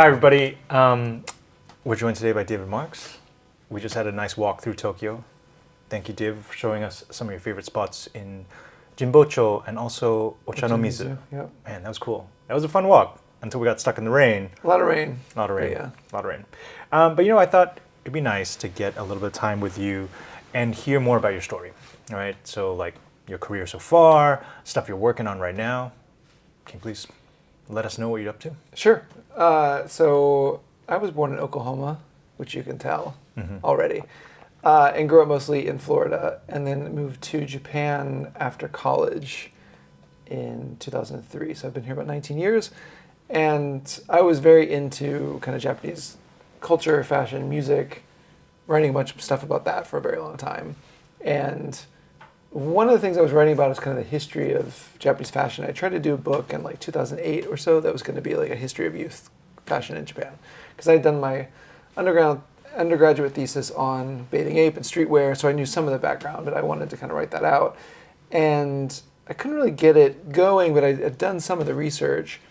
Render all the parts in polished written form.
Hi, everybody. We're joined today by David Marx. We just had a nice walk through Tokyo. Thank you, Dave, for showing us some of your favorite spots in Jimbocho and also Ochanomizu. Yep. Man, that was cool. That was a fun walk until we got stuck in the rain. A lot of rain. A lot of rain. Yeah. A lot of rain. But I thought it'd be nice to get a little bit of time with you and hear more about your story. All right. So, like your career so far, stuff you're working on right now. Can you please let us know what you're up to? Sure. So I was born in Oklahoma, which you can tell already, and grew up mostly in Florida, and then moved to Japan after college in 2003. So I've been here about 19 years, and I was very into kind of Japanese culture, fashion, music, writing a bunch of stuff about that for a very long time. And one of the things I was writing about is kind of the history of Japanese fashion. I tried to do a book in like 2008 or so that was going to be like a history of youth fashion in Japan. Because I had done my undergraduate thesis on bathing ape and streetwear, so I knew some of the background, but I wanted to kind of write that out. And I couldn't really get it going, but I had done some of the research.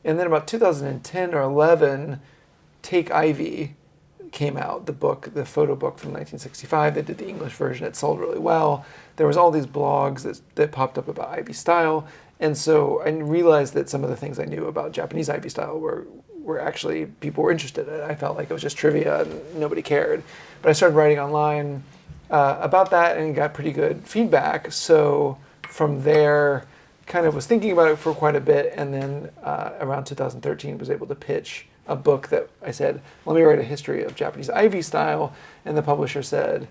And then about 2010 or 11, Take Ivy came out, the book, the photo book from 1965. They did the English version. It sold really well. There was all these blogs that popped up about Ivy style. And so I realized that some of the things I knew about Japanese Ivy style were actually, people were interested in it. I felt like it was just trivia and nobody cared. But I started writing online about that and got pretty good feedback. So from there, kind of was thinking about it for quite a bit. And then around 2013 was able to pitch a book that I said, let me write a history of Japanese Ivy style. And the publisher said,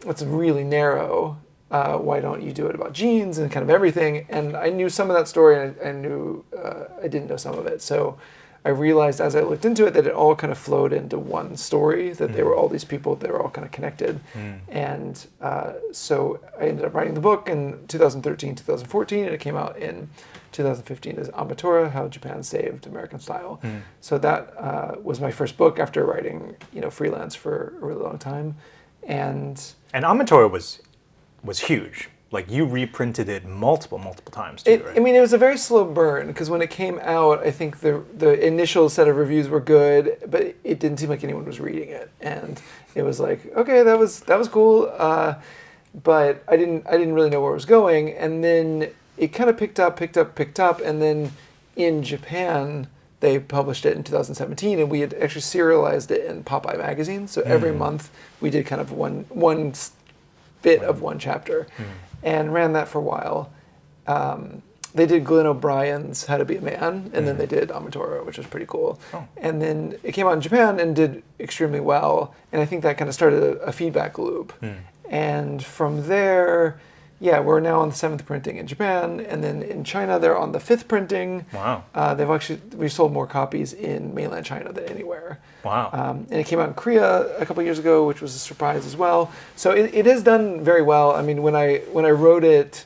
it's really narrow. Why don't you do it about jeans and kind of everything? And I knew some of that story, and I knew I didn't know some of it. So I realized as I looked into it that it all kind of flowed into one story, that they were all these people, they were all kind of connected. And so I ended up writing the book in 2013, 2014, and it came out in 2015 as Ametora, How Japan Saved American Style. So that was my first book after writing, freelance for a really long time. And Ametora was huge. Like, you reprinted it multiple times too, right? I mean, it was a very slow burn, because when it came out, I think the initial set of reviews were good, but it didn't seem like anyone was reading it. And it was like, okay, that was cool, but I didn't really know where it was going. And then it kind of picked up, and then in Japan, they published it in 2017, and we had actually serialized it in Popeye magazine. So every month we did kind of one bit of one chapter, and ran that for a while. They did Glenn O'Brien's How to Be a Man, and then they did Ametora, which was pretty cool. And then it came out in Japan and did extremely well, and I think that kind of started a feedback loop. And from there, we're now on the 7th printing in Japan, and then in China they're on the 5th printing. Wow. We've sold more copies in mainland China than anywhere. Wow. And it came out in Korea a couple years ago, which was a surprise as well. So it has done very well. I mean, when I wrote it,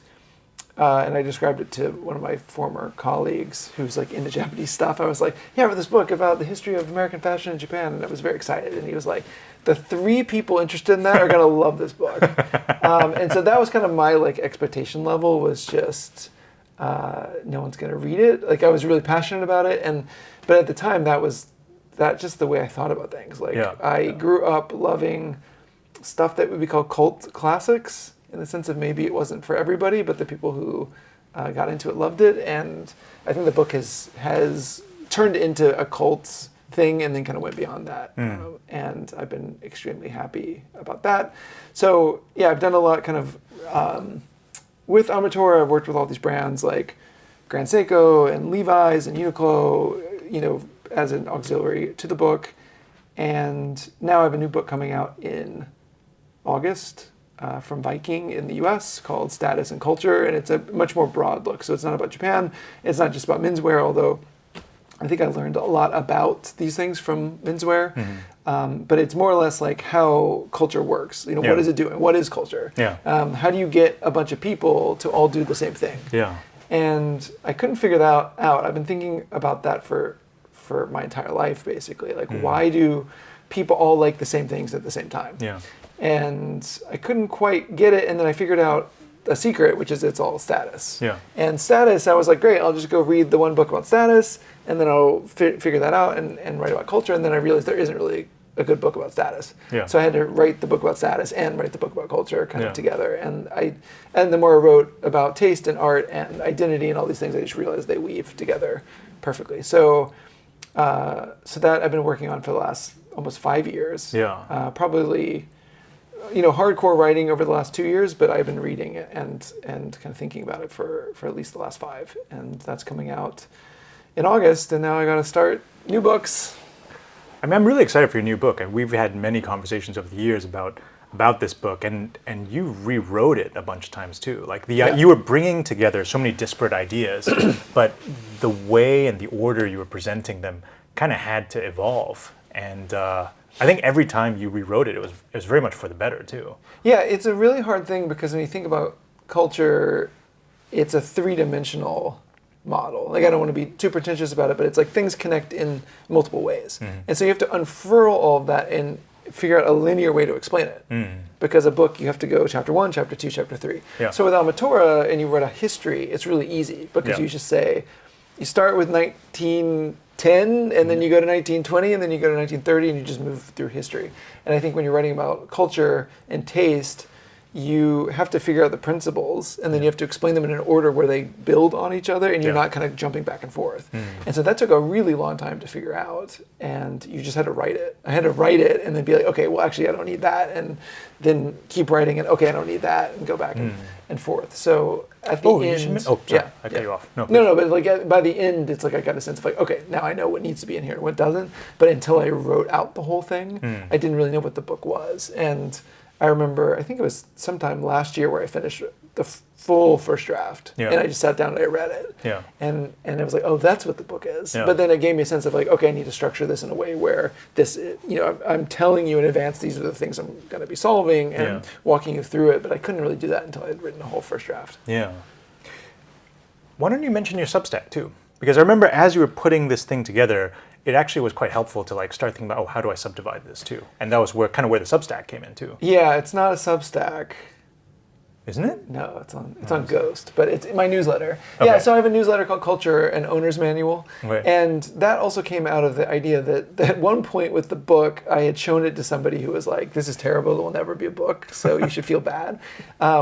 and I described it to one of my former colleagues who's like into Japanese stuff, I was like, I wrote this book about the history of American fashion in Japan, and I was very excited. And he was like, the 3 people interested in that are going to love this book. And so that was kind of my expectation level, was just no one's going to read it. Like, I was really passionate about it, but at the time that's just the way I thought about things. I grew up loving stuff that would be called cult classics, in the sense of maybe it wasn't for everybody, but the people who got into it loved it. And I think the book has turned into a cult thing and then kind of went beyond that. And I've been extremely happy about that. So I've done a lot kind of with Ametora. I've worked with all these brands like Grand Seiko and Levi's and Uniqlo, as an auxiliary to the book. And now I have a new book coming out in August from Viking in the US called Status and Culture, and it's a much more broad look. So it's not about Japan. It's not just about menswear, although I think I learned a lot about these things from menswear. But it's more or less like how culture works. What is it doing? What is culture? How do you get a bunch of people to all do the same thing? And I couldn't figure that out. I've been thinking about that for my entire life, basically. Why do people all like the same things at the same time? And I couldn't quite get it, and then I figured out a secret, which is it's all status. Yeah. And status, I was like, great, I'll just go read the one book about status, and then I'll figure that out and write about culture. And then I realized there isn't really a good book about status. Yeah. So I had to write the book about status and write the book about culture kind Yeah. of together. And the more I wrote about taste and art and identity and all these things, I just realized they weave together perfectly. So that I've been working on for the last almost 5 years. Yeah. Probably, hardcore writing over the last 2 years, but I've been reading it and kind of thinking about it for at least the last 5. And that's coming out in August, and now I got to start new books. I mean, I'm really excited for your new book, and we've had many conversations over the years about this book, and you rewrote it a bunch of times too. Like you were bringing together so many disparate ideas, but the way and the order you were presenting them kind of had to evolve. And I think every time you rewrote it, it was very much for the better too. Yeah, it's a really hard thing because when you think about culture, it's a 3-dimensional model. Like, I don't want to be too pretentious about it, but it's like things connect in multiple ways. Mm-hmm. And so you have to unfurl all of that and figure out a linear way to explain it. Mm. Because a book, you have to go chapter 1, chapter 2, chapter 3. Yeah. So with Ametora, and you write a history, it's really easy because you just say, you start with 1910, and then you go to 1920, and then you go to 1930, and you just move through history. And I think when you're writing about culture and taste, you have to figure out the principles, and then you have to explain them in an order where they build on each other, and you're not kind of jumping back and forth. Mm. And so that took a really long time to figure out, and you just had to write it. I had to write it and then be like, okay, well, actually, I don't need that, and then keep writing it. Okay, I don't need that, and go back and forth. So at the end... I cut you off. No, but like by the end, it's like I got a sense of like, okay, now I know what needs to be in here and what doesn't. But until I wrote out the whole thing, I didn't really know what the book was. And I remember, I think it was sometime last year where I finished the full first draft, and I just sat down and I read it, and I was like, oh, that's what the book is. But then it gave me a sense of like, okay, I need to structure this in a way where this, I'm telling you in advance these are the things I'm going to be solving and walking you through it. But I couldn't really do that until I had written the whole first draft. Yeah. Why don't you mention your Substack too? Because I remember as you were putting this thing together, it actually was quite helpful to like start thinking about, how do I subdivide this too? And that was where the Substack came in too. Yeah, it's not a Substack. Isn't it? No, it's on Ghost, but it's my newsletter. Okay. Yeah, so I have a newsletter called Culture and Owner's Manual, and that also came out of the idea that at one point with the book, I had shown it to somebody who was like, "This is terrible. It will never be a book, so you should feel bad,"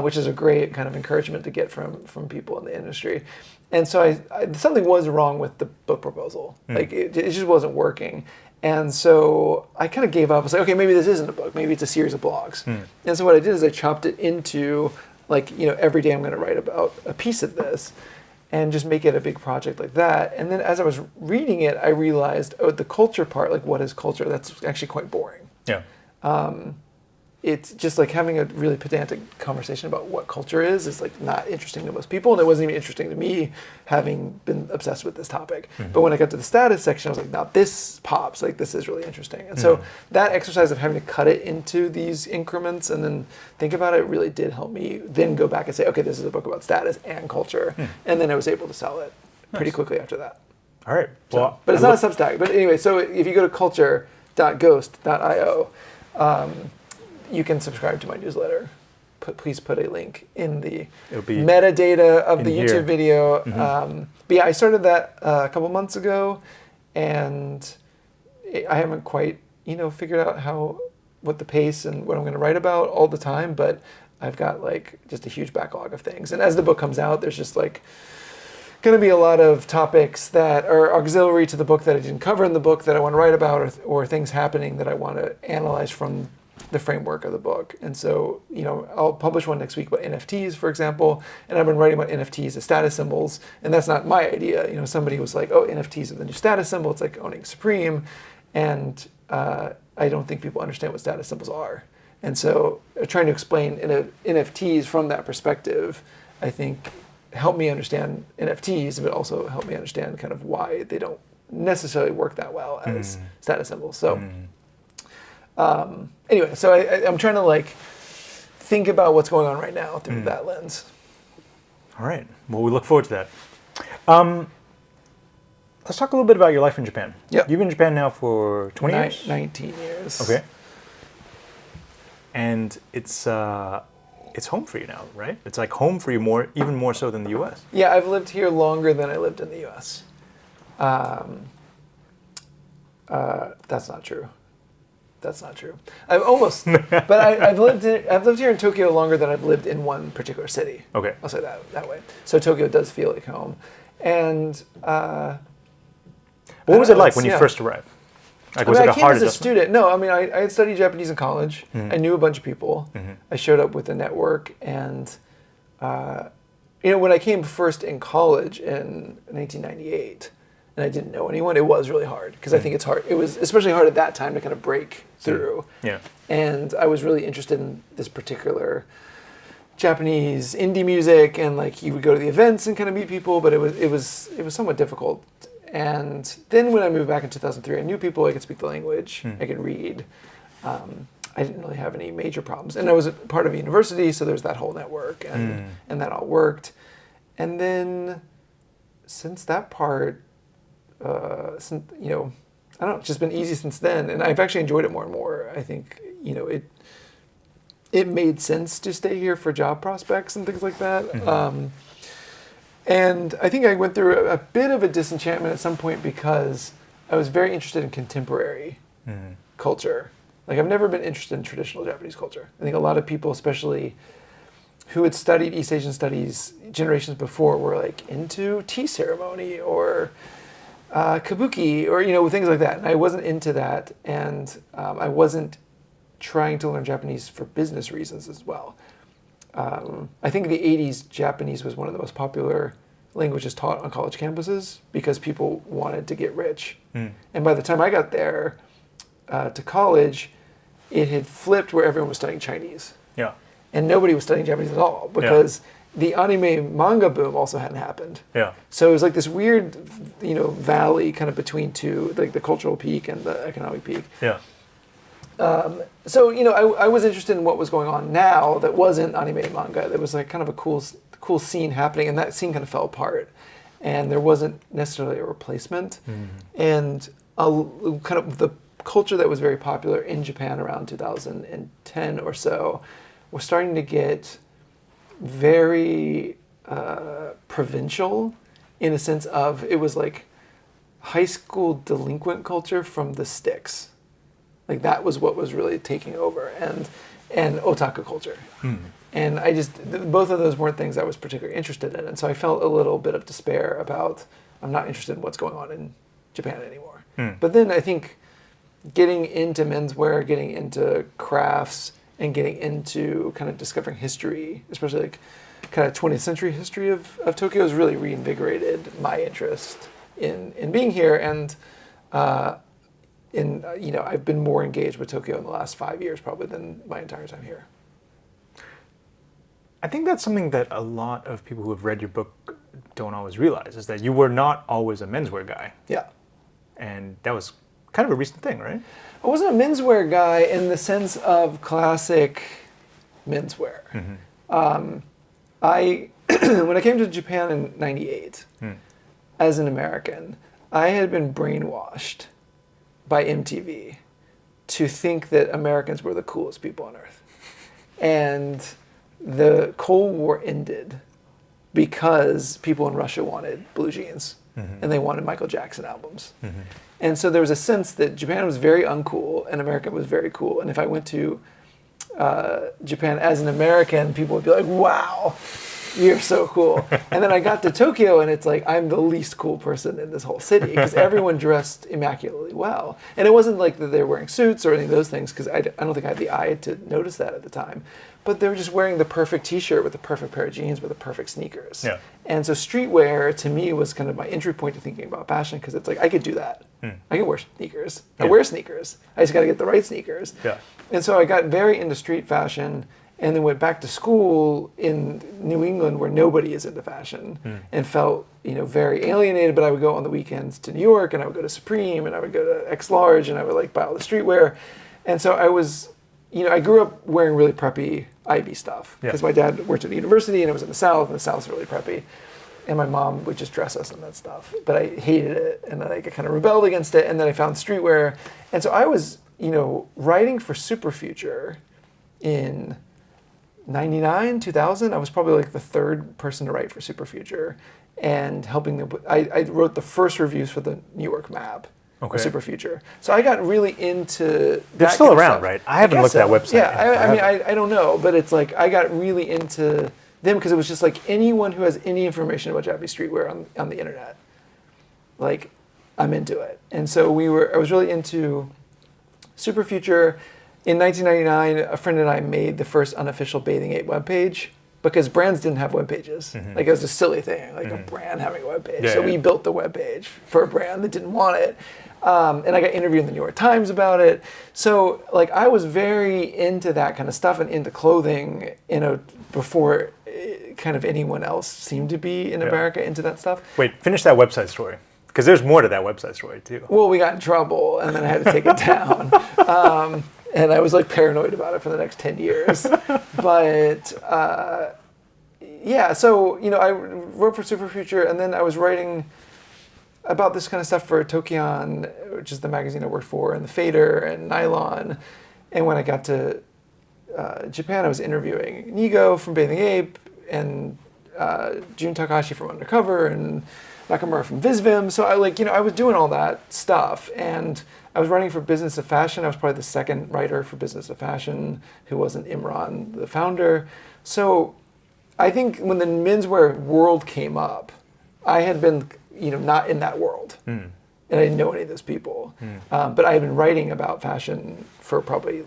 which is a great kind of encouragement to get from people in the industry. And so I something was wrong with the book proposal. Like it just wasn't working. And so I kind of gave up. I was like, okay, maybe this isn't a book. Maybe it's a series of blogs. And so what I did is I chopped it into every day I'm going to write about a piece of this and just make it a big project like that. And then as I was reading it, I realized, the culture part, like what is culture? That's actually quite boring. Yeah. It's just like having a really pedantic conversation about what culture is like not interesting to most people, and it wasn't even interesting to me, having been obsessed with this topic. But when I got to the status section, I was like, now this pops, like this is really interesting. And so that exercise of having to cut it into these increments and then think about it really did help me then go back and say, okay, this is a book about status and culture. And then I was able to sell it pretty quickly after that. All right. Well, but it's not a Substack. But anyway, so if you go to culture.ghost.io, you can subscribe to my newsletter. Please put a link in the metadata of the YouTube video. But yeah, I started that a couple months ago, and I haven't quite figured out what the pace and what I'm going to write about all the time. But I've got like just a huge backlog of things, and as the book comes out, there's just like going to be a lot of topics that are auxiliary to the book that I didn't cover in the book that I want to write about, or things happening that I want to analyze from the framework of the book. And so, I'll publish one next week about NFTs, for example, and I've been writing about NFTs as status symbols, and that's not my idea. Somebody was like, oh, NFTs are the new status symbol, it's like owning Supreme, and I don't think people understand what status symbols are. And so trying to explain NFTs from that perspective, I think, helped me understand NFTs, but also helped me understand kind of why they don't necessarily work that well as status symbols. So anyway, so I'm trying to like think about what's going on right now through that lens. All right. Well, we look forward to that. Let's talk a little bit about your life in Japan. Yep. You've been in Japan now for 20 years? 19 years. Okay. And it's it's home for you now, right? It's like home for you even more so than the U.S. Yeah, I've lived here longer than I lived in the U.S. That's not true. That's not true. I've almost, but I've lived here in Tokyo longer than I've lived in one particular city. Okay. I'll say that way. So Tokyo does feel like home. And what was it like when you first arrived? Like, was it a I came hard as a adjustment? student. No, I mean, I had studied Japanese in college. I knew a bunch of people. I showed up with a network, and when I came first in college in 1998, and I didn't know anyone, it was really hard because I think it's hard. It was especially hard at that time to kind of break through. Yeah. And I was really interested in this particular Japanese indie music, and like you would go to the events and kind of meet people, but it was somewhat difficult. And then when I moved back in 2003, I knew people. I could speak the language. I could read. I didn't really have any major problems, and I was a part of a university, so there's that whole network, and that all worked. And then since that part, I don't know, it's just been easy since then, and I've actually enjoyed it more and more. I think it made sense to stay here for job prospects and things like that. And I think I went through a bit of a disenchantment at some point because I was very interested in contemporary culture. Like, I've never been interested in traditional Japanese culture. I think a lot of people, especially who had studied East Asian studies generations before, were like into tea ceremony or kabuki or things like that. And I wasn't into that, and I wasn't trying to learn Japanese for business reasons as well. I think in the 80s, Japanese was one of the most popular languages taught on college campuses because people wanted to get rich. And by the time I got there to college, it had flipped where everyone was studying Chinese. Yeah. And nobody was studying Japanese at all because the anime manga boom also hadn't happened. Yeah. So it was like this weird, valley kind of between two, like the cultural peak and the economic peak. Yeah. So I was interested in what was going on now that wasn't anime and manga. There was like kind of a cool scene happening, and that scene kind of fell apart, and there wasn't necessarily a replacement. And kind of the culture that was very popular in Japan around 2010 or so was starting to get very provincial, in a sense of it was like high school delinquent culture from the sticks. Like, that was what was really taking over, and otaku culture. And both of those weren't things I was particularly interested in. And so I felt a little bit of despair about, I'm not interested in what's going on in Japan anymore. But then I think getting into menswear, getting into crafts, and getting into kind of discovering history, especially like kind of 20th century history of Tokyo, has really reinvigorated my interest in being here. And I've been more engaged with Tokyo in the last 5 years probably than my entire time here. I think that's something that a lot of people who have read your book don't always realize, is that you were not always a menswear guy. Yeah. And that was kind of a recent thing, right? I wasn't a menswear guy in the sense of classic menswear. When I came to Japan in '98, as an American, I had been brainwashed by MTV to think that Americans were the coolest people on earth. And the Cold War ended because people in Russia wanted blue jeans and they wanted Michael Jackson albums. And so there was a sense that Japan was very uncool and America was very cool. And if I went to Japan as an American, people would be like, wow, you're so cool. And then I got to Tokyo, and it's like, I'm the least cool person in this whole city because everyone dressed immaculately well. And it wasn't like that they were wearing suits or any of those things, because I don't think I had the eye to notice that at the time. But they were just wearing the perfect t-shirt with the perfect pair of jeans with the perfect sneakers. Yeah. And so streetwear, to me, was kind of my entry point to thinking about fashion, because it's like, I could do that. I can wear sneakers. I wear sneakers. I just got to get the right sneakers. Yeah. And so I got very into street fashion, and then went back to school in New England where nobody is into fashion, and felt very alienated. But I would go on the weekends to New York, and I would go to Supreme, and I would go to X Large, and I would like buy all the streetwear. And so I was, I grew up wearing really preppy Ivy stuff because my dad worked at the university, and it was in the South, and the South's really preppy. And my mom would just dress us in that stuff, but I hated it, and I kind of rebelled against it. And then I found streetwear, and so I was, writing for Super Future in 99, 2000, I was probably like the third person to write for Superfuture, and helping them. I wrote the first reviews for the New York Map. Okay. Superfuture. So I got really into. They're still around, right? I haven't looked at that website. Yeah, I mean, I don't know, but it's like I got really into them because it was just like anyone who has any information about Japanese streetwear on the internet, like I'm into it. And so I was really into Superfuture. In 1999, a friend and I made the first unofficial Bathing Ape webpage because brands didn't have web pages. Like it was a silly thing, like a brand having a web page. Yeah, so we built the web page for a brand that didn't want it. And I got interviewed in the New York Times about it. So like I was very into that kind of stuff and into clothing, before kind of anyone else seemed to be in America into that stuff. Wait, finish that website story. Because there's more to that website story too. Well, we got in trouble and then I had to take it down. And I was like paranoid about it for the next 10 years. But yeah, so, I wrote for Superfuture, and then I was writing about this kind of stuff for Tokion, which is the magazine I worked for, and The Fader, and Nylon. And when I got to Japan, I was interviewing Nigo from Bathing Ape, and Jun Takahashi from Undercover, and Nakamura from Visvim. So I was doing all that stuff, and I was writing for Business of Fashion. I was probably the second writer for Business of Fashion who wasn't Imran, the founder. So I think when the menswear world came up, I had been, not in that world. And I didn't know any of those people. But I had been writing about fashion for probably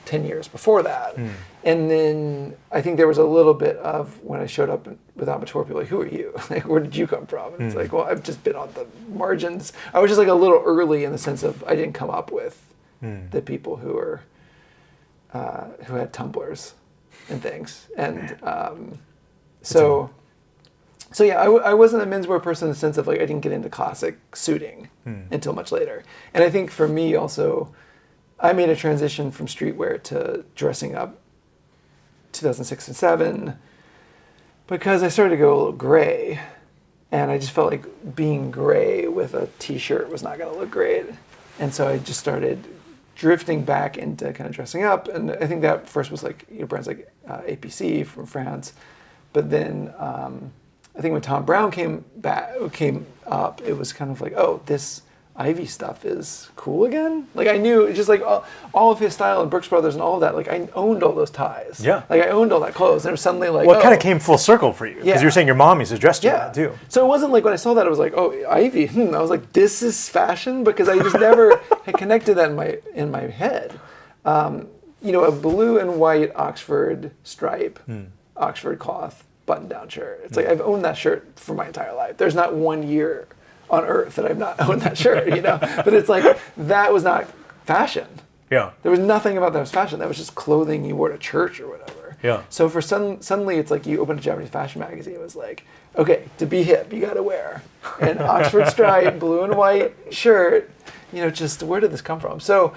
10 years before that. And then I think there was a little bit of when I showed up with Ametora, people were like, who are you? Like, where did you come from? And it's like, well, I've just been on the margins. I was just like a little early in the sense of I didn't come up with the people who were who had Tumblrs and things. And so yeah, I wasn't a menswear person in the sense of I didn't get into classic suiting until much later. And I think for me also, I made a transition from streetwear to dressing up 2006 and 2007 because I started to go a little gray, and I just felt like being gray with a t-shirt was not going to look great. And so I just started drifting back into kind of dressing up, and I think that first was brands like APC from France, but then I think when Tom Brown came up, it was kind of like, oh, this Ivy stuff is cool again. I knew just all of his style and Brooks Brothers and all of that. I owned all those ties. Yeah. I owned all that clothes. And it was suddenly it kind of came full circle for you because you're saying your mom used to dress you that too. So it wasn't when I saw that, it was like, oh, Ivy. I was like, this is fashion, because I just never had connected that in my head. A blue and white Oxford stripe, Oxford cloth button-down shirt. It's I've owned that shirt for my entire life. There's not 1 year on earth that I've not owned that shirt, But it's that was not fashion. Yeah. There was nothing about that was fashion. That was just clothing you wore to church or whatever. Yeah. So for suddenly it's you open a Japanese fashion magazine, it was okay, to be hip, you got to wear an Oxford stripe, blue and white shirt. Just where did this come from? So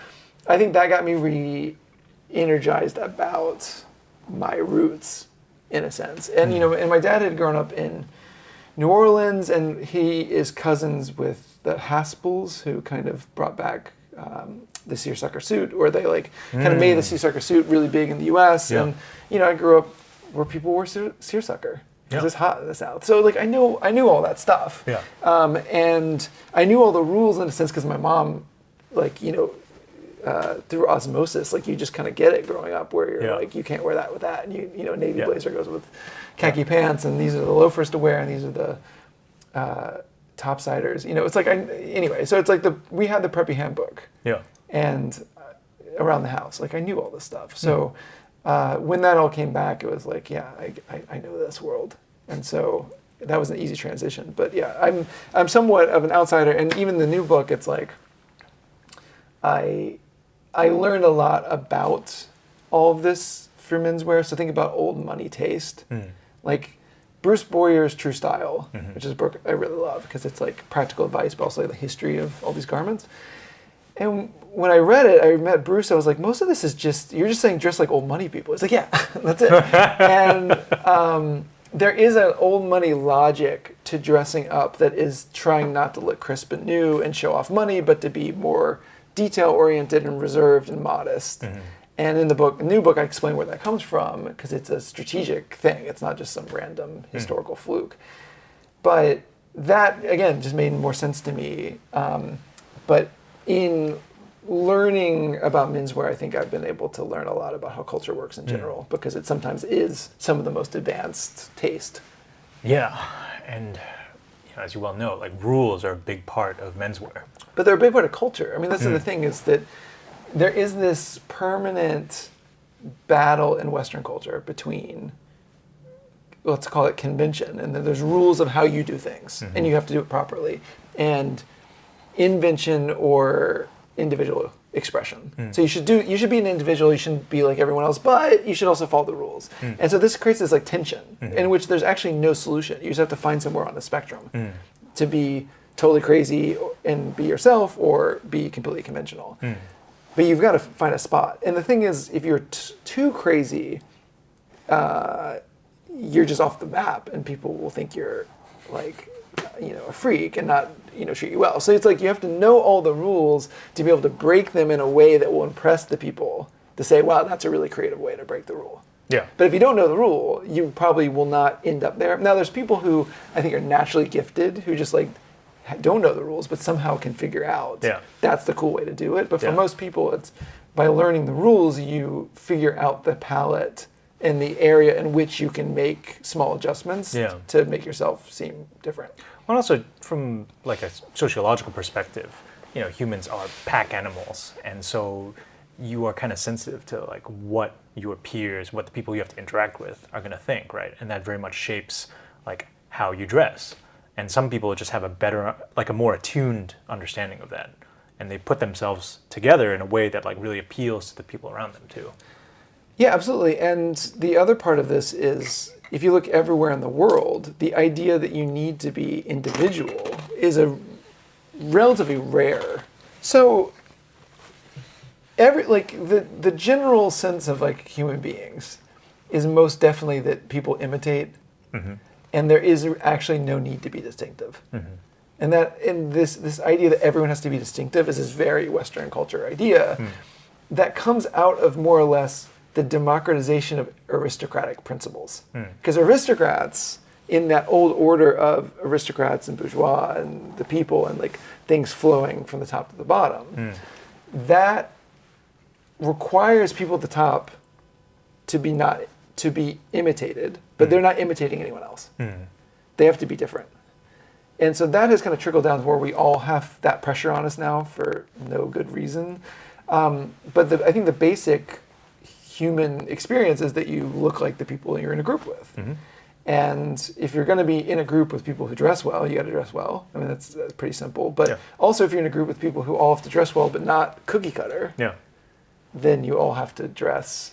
I think that got me re-energized about my roots in a sense. And, and my dad had grown up in New Orleans, and he is cousins with the Haspels, who kind of brought back the seersucker suit, or they kind of made the seersucker suit really big in the U.S. Yeah. And I grew up where people wore seersucker because it's hot in the South. So I knew all that stuff. Yeah. And I knew all the rules in a sense because my mom, through osmosis, you just kind of get it growing up where you're you can't wear that with that, and navy blazer goes with khaki pants, and these are the loafers to wear, and these are the topsiders. It's anyway. So it's we had the preppy handbook. Yeah. And around the house, I knew all this stuff. So when that all came back, it was I know this world, and so that was an easy transition. But yeah, I'm somewhat of an outsider, and even the new book, it's I learned a lot about all of this for menswear. So think about old money taste. Bruce Boyer's True Style, which is a book I really love because it's practical advice, but also the history of all these garments. And when I read it, I met Bruce, I was like, most of this is just, you're just saying dress like old money people. It's yeah, that's it. And there is an old money logic to dressing up that is trying not to look crisp and new and show off money, but to be more detail-oriented and reserved and modest. And in the new book, I explain where that comes from because it's a strategic thing. It's not just some random historical fluke. But that, again, just made more sense to me. But in learning about menswear, I think I've been able to learn a lot about how culture works in general because it sometimes is some of the most advanced taste. Yeah, and as you well know, like rules are a big part of menswear. But they're a big part of culture. I mean, that's the thing is that there is this permanent battle in Western culture between, let's call it convention, and then there's rules of how you do things, and you have to do it properly, and invention or individual expression. So you should be an individual, you shouldn't be like everyone else, but you should also follow the rules. And so this creates this like tension in which there's actually no solution. You just have to find somewhere on the spectrum to be totally crazy and be yourself or be completely conventional. But you've got to find a spot. And the thing is, if you're too crazy, you're just off the map and people will think you're like, a freak and not, treat you well. So it's like you have to know all the rules to be able to break them in a way that will impress the people to say, wow, that's a really creative way to break the rule. Yeah. But if you don't know the rule, you probably will not end up there. Now, there's people who I think are naturally gifted who just like don't know the rules, but somehow can figure out that's the cool way to do it. But for most people, it's by learning the rules, you figure out the palette and the area in which you can make small adjustments to make yourself seem different. Well, also from like a sociological perspective, humans are pack animals, and so you are kind of sensitive to like what your peers, what the people you have to interact with are going to think, right? And that very much shapes like how you dress. And some people just have a better, like a more attuned understanding of that, and they put themselves together in a way that like really appeals to the people around them too. Yeah, absolutely. And the other part of this is, if you look everywhere in the world, the idea that you need to be individual is a relatively rare. So the general sense of like human beings is most definitely that people imitate, and there is actually no need to be distinctive. And this idea that everyone has to be distinctive is this very Western culture idea that comes out of more or less the democratization of aristocratic principles. Because aristocrats, in that old order of aristocrats and bourgeois and the people and like things flowing from the top to the bottom, that requires people at the top to be imitated, but they're not imitating anyone else. They have to be different. And so that has kind of trickled down to where we all have that pressure on us now for no good reason. But I think the basic human experience is that you look like the people you're in a group with. And if you're going to be in a group with people who dress well, you got to dress well. I mean, that's pretty simple. But also, if you're in a group with people who all have to dress well but not cookie cutter, then you all have to dress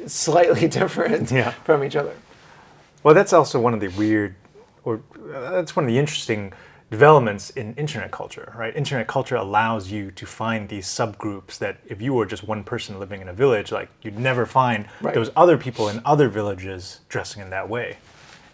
slightly different from each other. Well, that's also one of the that's one of the interesting developments in internet culture, right? Internet culture allows you to find these subgroups that if you were just one person living in a village, like you'd never find those other people in other villages dressing in that way.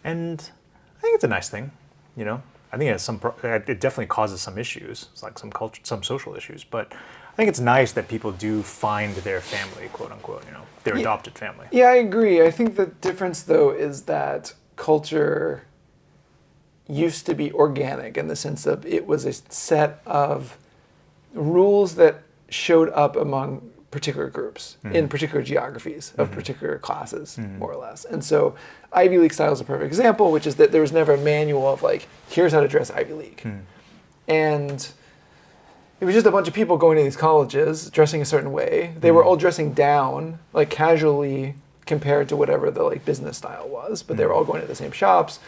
And I think it's a nice thing, I think it definitely causes some issues. It's like some social issues, but I think it's nice that people do find their family, quote unquote, their adopted family. Yeah, I agree. I think the difference though is that culture used to be organic in the sense of it was a set of rules that showed up among particular groups in particular geographies of particular classes, more or less. And so Ivy League style is a perfect example, which is that there was never a manual of like, here's how to dress Ivy League. And it was just a bunch of people going to these colleges, dressing a certain way. They were all dressing down, like casually compared to whatever the like business style was, but they were all going to the same shops.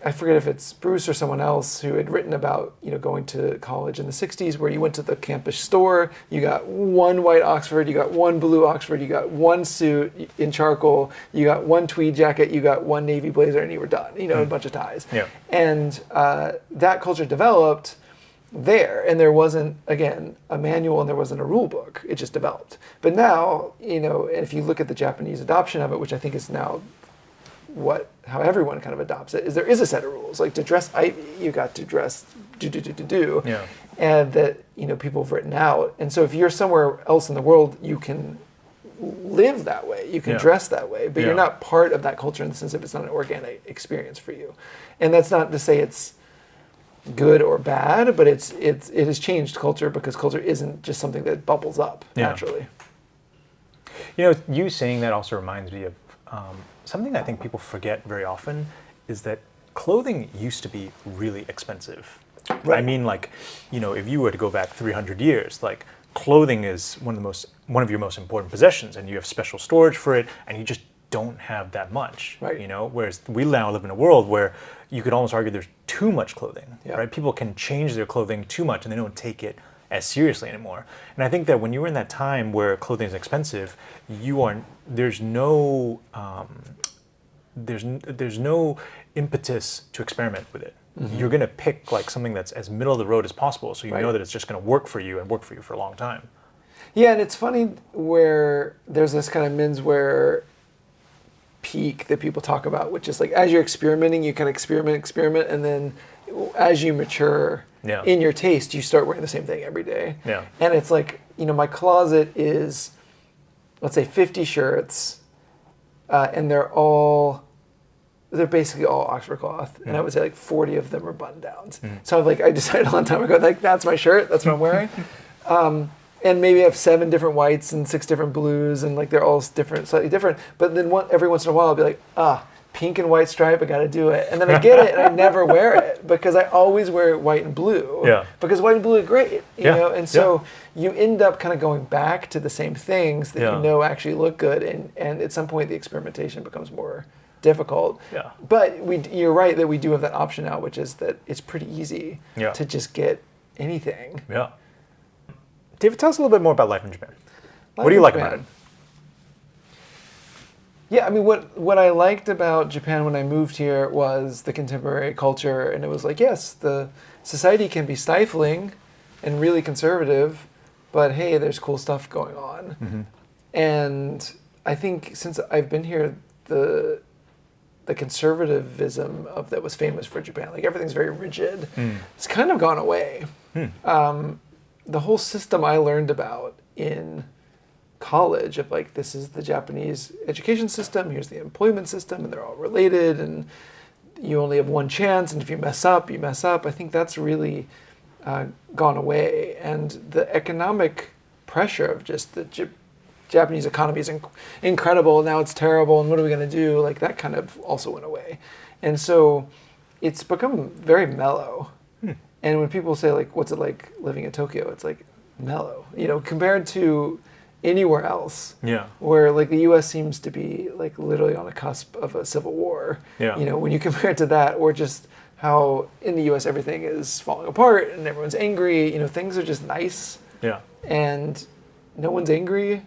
I forget if it's Bruce or someone else who had written about, going to college in the 60s where you went to the campus store, you got one white Oxford, you got one blue Oxford, you got one suit in charcoal, you got one tweed jacket, you got one navy blazer, and you were done, a bunch of ties. And that culture developed there, and there wasn't, again, a manual and there wasn't a rule book. It just developed. But now, if you look at the Japanese adoption of it, which I think is now how everyone kind of adopts it is there is a set of rules. Like to dress Ivy, you got to dress do. Yeah. And that, people have written out. And so if you're somewhere else in the world, you can live that way. You can dress that way, but you're not part of that culture in the sense of it's not an organic experience for you. And that's not to say it's good or bad, but it has changed culture because culture isn't just something that bubbles up naturally. You saying that also reminds me of something I think people forget very often is that clothing used to be really expensive. Right. I mean, if you were to go back 300 years, clothing is one of your most important possessions, and you have special storage for it, and you just don't have that much. Right. Whereas we now live in a world where you could almost argue there's too much clothing. Yeah. Right. People can change their clothing too much, and they don't take it as seriously anymore. And I think that when you were in that time where clothing is expensive, there's no impetus to experiment with it. Mm-hmm. You're going to pick something that's as middle of the road as possible, so you know that it's just going to work for you and work for you for a long time. Yeah, and it's funny where there's this kind of menswear peak that people talk about, which is as you're experimenting, you kind of experiment, and then as you mature in your taste, you start wearing the same thing every day. Yeah. And it's my closet is, let's say, 50 shirts, and they're basically all Oxford cloth, and I would say 40 of them are button downs. So I decided a long time ago, that's my shirt, that's what I'm wearing. And maybe I have 7 different whites and 6 different blues, and they're all different, slightly different. But then every once in a while I'll be pink and white stripe, I got to do it. And then I get it and I never wear it because I always wear white and blue. Yeah. Because white and blue are great, you know? And so you end up kind of going back to the same things that actually look good, and at some point the experimentation becomes more difficult. Yeah. But you're right that we do have that option now, which is that it's pretty easy to just get anything. Yeah. David, tell us a little bit more about life in Japan. What do you like about it? Yeah, I mean, what I liked about Japan when I moved here was the contemporary culture, and it was yes, the society can be stifling and really conservative, but hey, there's cool stuff going on. Mm-hmm. And I think since I've been here, the conservatism that was famous for Japan, everything's very rigid, it's kind of gone away. The whole system I learned about in college of this is the Japanese education system, here's the employment system, and they're all related, and you only have one chance, and if you mess up, you mess up. I think that's really gone away, and the economic pressure of just the Japanese economy is incredible, now it's terrible, and what are we going to do? That kind of also went away. And so it's become very mellow. And when people say, what's it like living in Tokyo? It's mellow, compared to anywhere else. Yeah. Where the U.S. seems to be literally on the cusp of a civil war. Yeah. When you compare it to that, or just how in the U.S. everything is falling apart and everyone's angry. Things are just nice. Yeah. And no one's angry,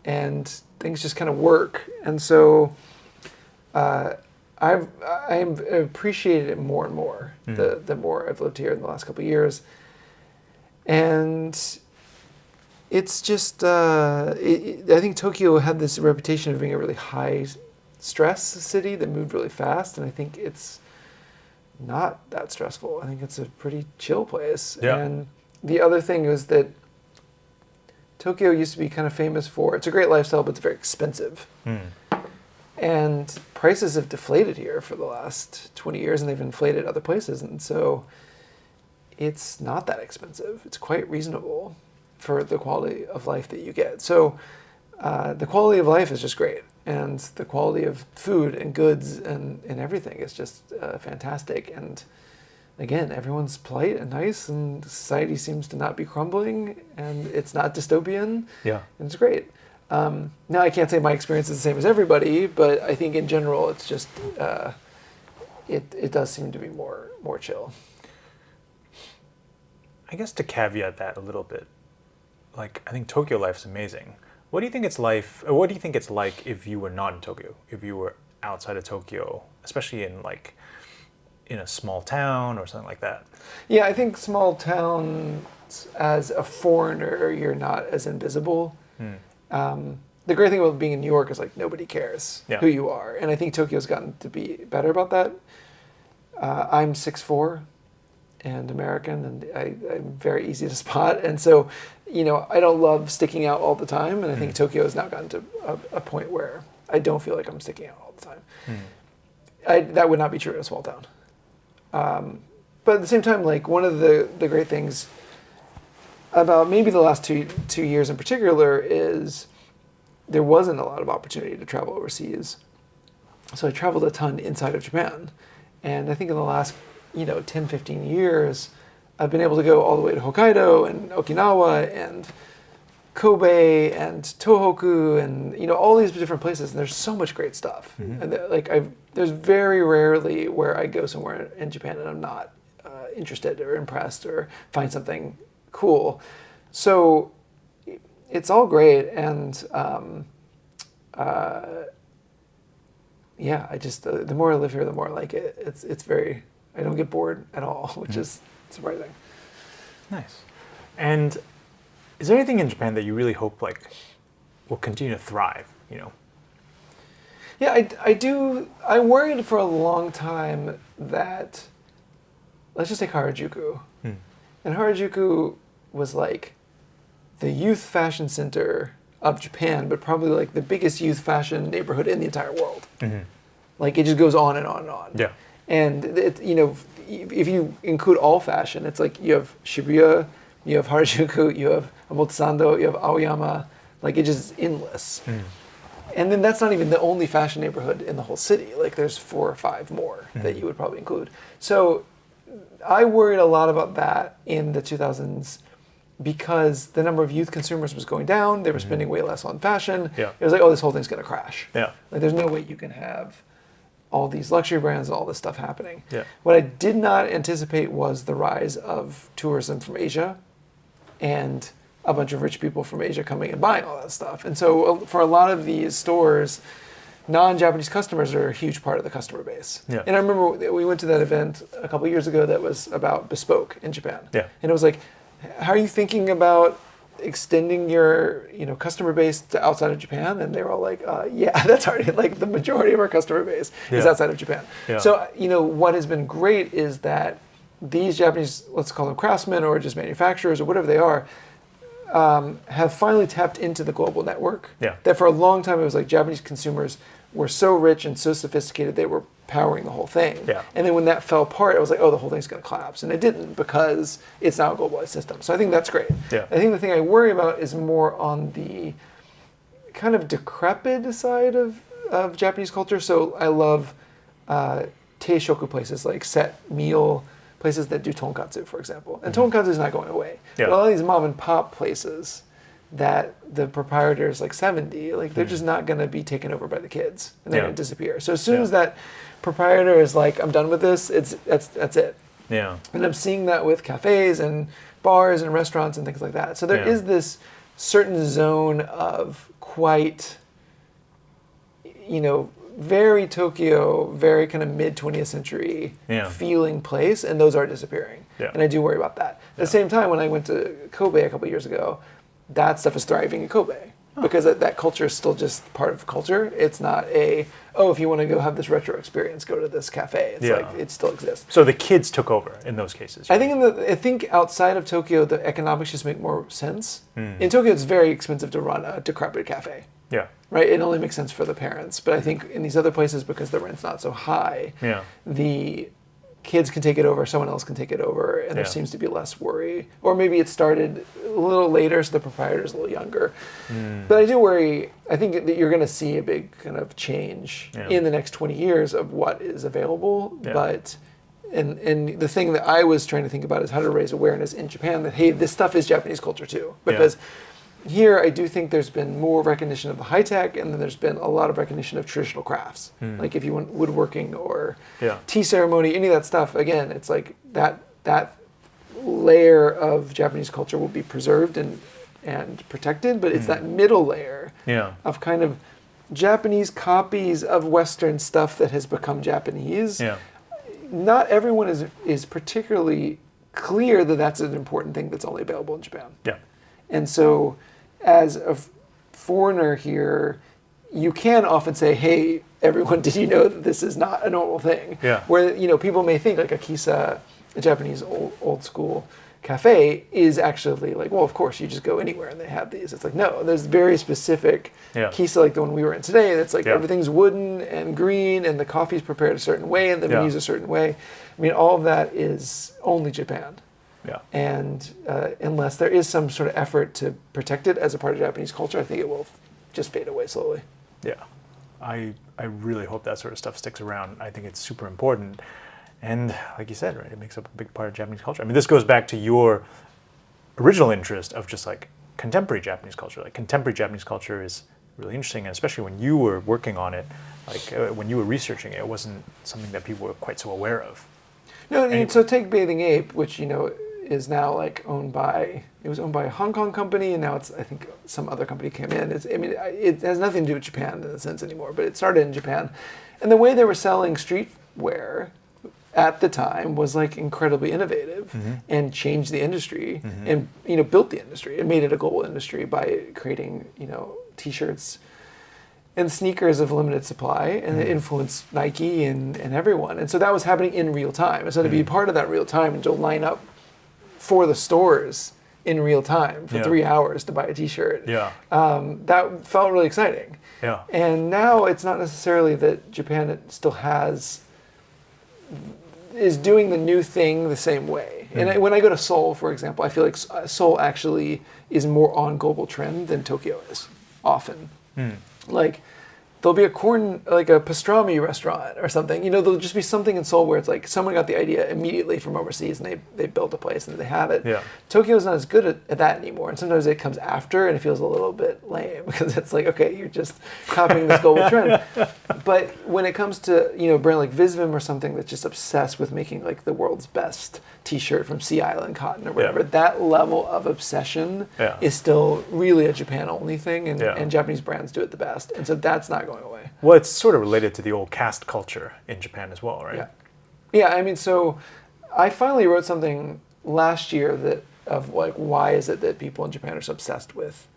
and things just kind of work. And so, I've appreciated it more and more the more I've lived here in the last couple of years, and it's just I think Tokyo had this reputation of being a really high stress city that moved really fast, and I think it's not that stressful. I think it's a pretty chill place. Yeah. And the other thing is that Tokyo used to be kind of famous for it's a great lifestyle, but it's very expensive. And prices have deflated here for the last 20 years, and they've inflated other places. And so it's not that expensive. It's quite reasonable for the quality of life that you get. So the quality of life is just great. And the quality of food and goods and everything is just fantastic. And again, everyone's polite and nice, and society seems to not be crumbling, and it's not dystopian. Yeah. And it's great. Now, I can't say my experience is the same as everybody, but I think in general, it's just, it does seem to be more chill. I guess to caveat that a little bit, I think Tokyo life's amazing. What do you think it's like if you were not in Tokyo, if you were outside of Tokyo, especially in a small town or something like that? Yeah, I think small towns, as a foreigner, you're not as invisible. the great thing about being in New York is like nobody cares Yeah. who you are, and I think Tokyo's gotten to be better about that. I'm 6'4" and American, and I'm very easy to spot, and so I don't love sticking out all the time, and I think Tokyo has now gotten to a point where I don't feel like I'm sticking out all the time. That would not be true in a small town. But at the same time, like one of the great things about maybe the last two years in particular is there wasn't a lot of opportunity to travel overseas. So I traveled a ton inside of Japan. And I think in the last 10, 15 years, I've been able to go all the way to Hokkaido and Okinawa and Kobe and Tohoku and all these different places. And there's so much great stuff. And there's very rarely where I go somewhere in Japan and I'm not interested or impressed or find something cool. So it's all great, and I just the more I live here, the more I like it. It's very, I don't get bored at all, which is surprising. Nice. And is there anything in Japan that you really hope will continue to thrive? Yeah, I do. I worried for a long time that, let's just take Harajuku. And Harajuku was like the youth fashion center of Japan, but probably like the biggest youth fashion neighborhood in the entire world. Like it just goes on and on and on. Yeah. And if you include all fashion, it's like you have Shibuya, you have Harajuku, you have Omotesando, you have Aoyama. Like it just is endless. And then that's not even the only fashion neighborhood in the whole city. Like there's 4 or 5 more that you would probably include. So I worried a lot about that in the 2000s because the number of youth consumers was going down. They were spending way less on fashion. Yeah. It was like, oh, this whole thing's going to crash. Yeah. Like there's no way you can have all these luxury brands and all this stuff happening. Yeah. What I did not anticipate was the rise of tourism from Asia and a bunch of rich people from Asia coming and buying all that stuff. And so for a lot of these stores, non-Japanese customers are a huge part of the customer base. Yeah. And I remember we went to that event a couple of years ago that was about bespoke in Japan. Yeah. And it was like, how are you thinking about extending your customer base to outside of Japan? And they were all like, yeah, that's already like the majority of our customer base is outside of Japan. Yeah. So, what has been great is that these Japanese, let's call them craftsmen or just manufacturers or whatever they are, have finally tapped into the global network. Yeah. That for a long time it was like Japanese consumers were so rich and so sophisticated they were powering the whole thing. Yeah. And then when that fell apart, it was like, oh, the whole thing's going to collapse. And it didn't because it's now a globalized system. So I think that's great. Yeah. I think the thing I worry about is more on the kind of decrepit side of Japanese culture. So I love teishoku places like set meal places that do tonkatsu, for example. And tonkatsu is not going away. Yeah. But all these mom and pop places that the proprietor is like 70, like they're just not going to be taken over by the kids, and they're going to disappear. So as soon as that proprietor is like, I'm done with this, that's it. Yeah. And I'm seeing that with cafes and bars and restaurants and things like that. So there is this certain zone of quite, very Tokyo, very kind of mid 20th century feeling place, and those are disappearing. Yeah. And I do worry about that. At the same time, when I went to Kobe a couple of years ago, that stuff is thriving in Kobe because that culture is still just part of culture. It's not if you want to go have this retro experience, go to this cafe. It's like it still exists. So the kids took over in those cases. I think outside of Tokyo, the economics just make more sense. In Tokyo, it's very expensive to run a decrepit cafe. Yeah. Right? It only makes sense for the parents. But I think in these other places, because the rent's not so high, the kids can take it over, someone else can take it over, and there seems to be less worry. Or maybe it started a little later, so the proprietor's a little younger. But I do worry, I think that you're going to see a big kind of change in the next 20 years of what is available. But and the thing that I was trying to think about is how to raise awareness in Japan that, hey, this stuff is Japanese culture too. Because here, I do think there's been more recognition of the high tech, and then there's been a lot of recognition of traditional crafts. Like if you want woodworking or tea ceremony, any of that stuff. Again, it's like that layer of Japanese culture will be preserved and protected, but it's that middle layer of kind of Japanese copies of Western stuff that has become Japanese. Not everyone is particularly clear that that's an important thing that's only available in Japan. And so as a foreigner here, you can often say, hey, everyone, did you know that this is not a normal thing? Yeah. Where, people may think like a kisa, a Japanese old school cafe, is actually like, well, of course, you just go anywhere and they have these. It's like, no, there's very specific kisa, like the one we were in today, that's like everything's wooden and green and the coffee's prepared a certain way and the menu's a certain way. I mean, all of that is only Japan. Yeah. And unless there is some sort of effort to protect it as a part of Japanese culture, I think it will just fade away slowly. Yeah. I really hope that sort of stuff sticks around. I think it's super important. And like you said, right, it makes up a big part of Japanese culture. I mean, this goes back to your original interest of just like contemporary Japanese culture. Like contemporary Japanese culture is really interesting, and especially when you were working on it, like when you were researching it, it wasn't something that people were quite so aware of. No, and so take Bathing Ape, which, is now like owned by a Hong Kong company, and now it's, I think, some other company came in. It has nothing to do with Japan in a sense anymore, but it started in Japan. And the way they were selling streetwear at the time was like incredibly innovative and changed the industry and built the industry and made it a global industry by creating t-shirts and sneakers of limited supply, and it influenced Nike and everyone. And so that was happening in real time. And so to be part of that real time and to line up for the stores in real time for 3 hours to buy a t-shirt, that felt really exciting. Yeah. And now it's not necessarily that Japan still is doing the new thing the same way. And when I go to Seoul, for example, I feel like Seoul actually is more on global trend than Tokyo is, often. Like, there'll be a pastrami restaurant or something. There'll just be something in Seoul where it's like someone got the idea immediately from overseas and they built a place and they have it. Yeah. Tokyo's not as good at that anymore. And sometimes it comes after and it feels a little bit lame because it's like, okay, you're just copying this global trend. But when it comes to, a brand like Visvim or something that's just obsessed with making like the world's best t-shirt from Sea Island cotton or whatever, that level of obsession is still really a Japan-only thing, and Japanese brands do it the best. And so that's not going away. Well, it's sort of related to the old caste culture in Japan as well, right? Yeah. So I finally wrote something last year of like, why is it that people in Japan are so obsessed with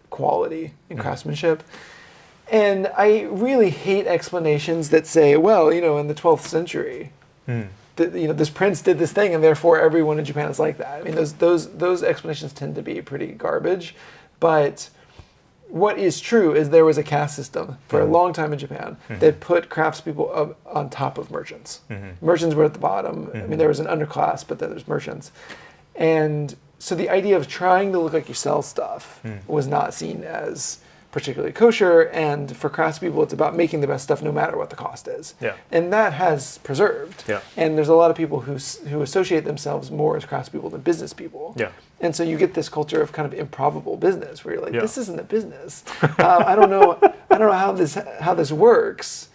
quality and craftsmanship? And I really hate explanations that say, well, in the 12th century, this prince did this thing, and therefore everyone in Japan is like that. I mean, those explanations tend to be pretty garbage. But what is true is there was a caste system for a long time in Japan that put craftspeople up on top of merchants. Merchants were at the bottom. I mean, there was an underclass, but then there's merchants. And so the idea of trying to look like you sell stuff was not seen as particularly kosher, and for craftspeople, it's about making the best stuff no matter what the cost is. Yeah. And that has preserved. Yeah. And there's a lot of people who associate themselves more as craftspeople than business people. Yeah. And so you get this culture of kind of improbable business where you're like, this isn't a business. I don't know how this works,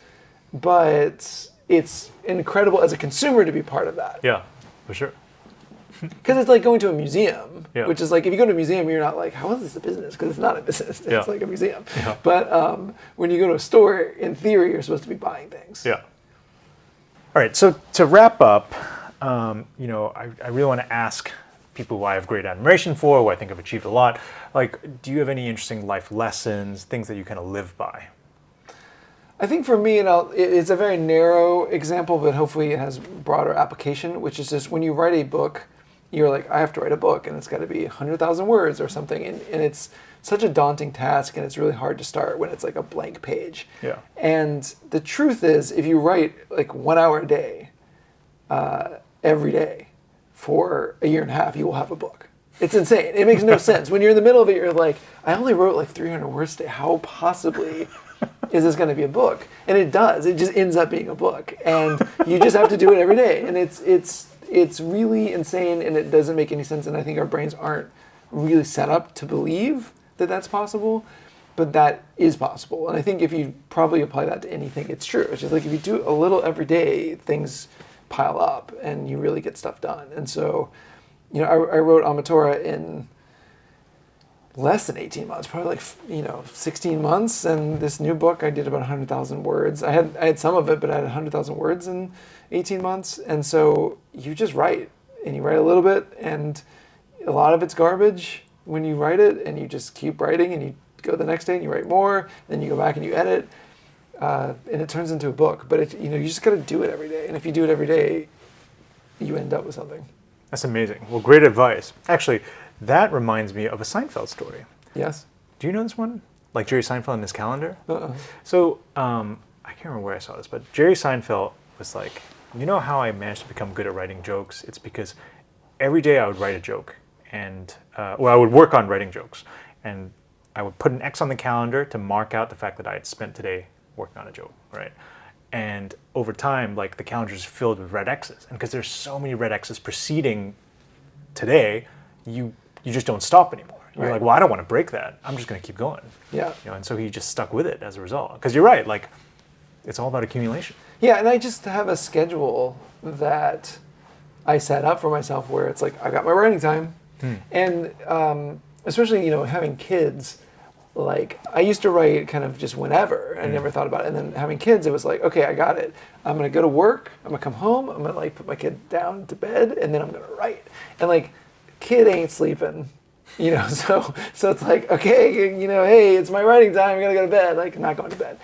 but it's incredible as a consumer to be part of that. Yeah, for sure. Because it's like going to a museum, Yeah. which is like, if you go to a museum, you're not like, how is this a business? Because it's not a business. It's like a museum. Yeah. But when you go to a store, in theory, you're supposed to be buying things. Yeah. All right. So to wrap up, I really want to ask people who I have great admiration for, who I think have achieved a lot. Like, do you have any interesting life lessons, things that you kind of live by? I think for me, it's a very narrow example, but hopefully it has broader application, which is just when you write a book, you're like, I have to write a book, and it's got to be 100,000 words or something, and it's such a daunting task, and it's really hard to start when it's like a blank page. Yeah. And the truth is, if you write like 1 hour a day, every day, for a year and a half, you will have a book. It's insane. It makes no sense. When you're in the middle of it, you're like, I only wrote like 300 words today. How possibly is this going to be a book? And it does. It just ends up being a book, and you just have to do it every day. And it's really insane, and it doesn't make any sense. And I think our brains aren't really set up to believe that that's possible, but that is possible. And I think if you probably apply that to anything, it's true. It's just like if you do a little every day, things pile up, and you really get stuff done. And so, I wrote Ametora in less than 18 months, probably 16 months. And this new book, I did about 100,000 words. I had some of it, but I had 100,000 words in 18 months. And so you just write, and you write a little bit, and a lot of it's garbage, when you write it and you just keep writing and you go the next day and you write more, then you go back and you edit, and it turns into a book. But it, you know, you just got to do it every day. And if you do it every day, you end up with something. That's amazing. Well, great advice. Actually, that reminds me of a Seinfeld story. Yes. Do you know this one? Like Jerry Seinfeld and his calendar? Uh-uh. So, I can't remember where I saw this, but Jerry Seinfeld was like, you know how I managed to become good at writing jokes? It's because every day I would write a joke, and I would work on writing jokes, and I would put an X on the calendar to mark out the fact that I had spent today working on a joke, right? And over time, like the calendar is filled with red X's, and because there's so many red X's preceding today, you just don't stop anymore. You're Right. like, well, I don't want to break that. I'm just going to keep going. Yeah. You know, and so he just stuck with it as a result. Because you're right, like it's all about accumulation. Yeah, and I just have a schedule that I set up for myself where it's like I got my writing time, and especially, you know, having kids. Like I used to write kind of just whenever. I never thought about it. And then having kids, it was like, okay, I got it. I'm gonna go to work. I'm gonna come home. I'm gonna like put my kid down to bed, and then I'm gonna write. And like, kid ain't sleeping, you know. So it's like, okay, you know, hey, it's my writing time. I gotta go to bed. Like, I'm not going to bed.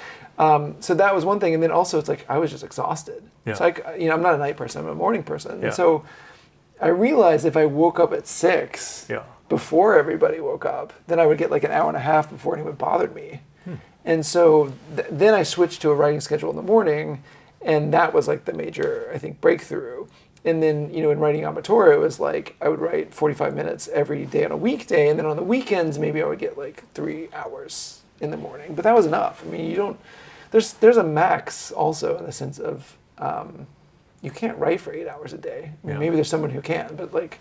So that was one thing. And then also, it's like I was just exhausted. Yeah. So you know, I'm not a night person. I'm a morning person. Yeah. And so I realized if I woke up at 6. Yeah. Before everybody woke up, then I would get like an hour and a half before anyone bothered me. And so then I switched to a writing schedule in the morning, and that was like the major, I think, breakthrough. And then, you know, in writing Ametora, it was like I would write 45 minutes every day on a weekday, and then on the weekends, maybe I would get like 3 hours in the morning. But that was enough. I mean, you don't, there's a max also in the sense of you can't write for 8 hours a day. I mean, Yeah. maybe there's someone who can, but like,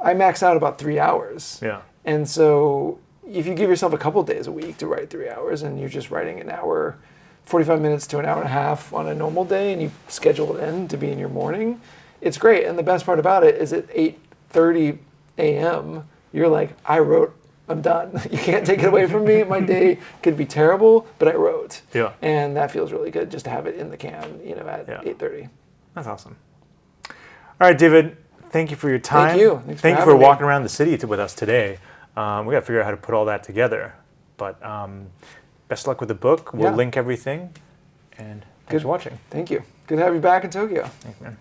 I max out about 3 hours. Yeah. And so if you give yourself a couple days a week to write 3 hours and you're just writing an hour, 45 minutes to an hour and a half on a normal day, and you schedule it in to be in your morning, it's great. And the best part about it is at 8:30 a.m., you're like, I wrote, I'm done. You can't take it away from me. My day could be terrible, but I wrote. Yeah. And that feels really good just to have it in the can, you know, at Yeah. 8:30. That's awesome. All right, David. Thank you for your time. Thank you. Thanks for Thank you for having me. walking around the city with us today. We got to figure out how to put all that together. But best of luck with the book. We'll Yeah. link everything. And thanks Good. for watching. Thank you. Good to have you back in Tokyo. Thanks, man.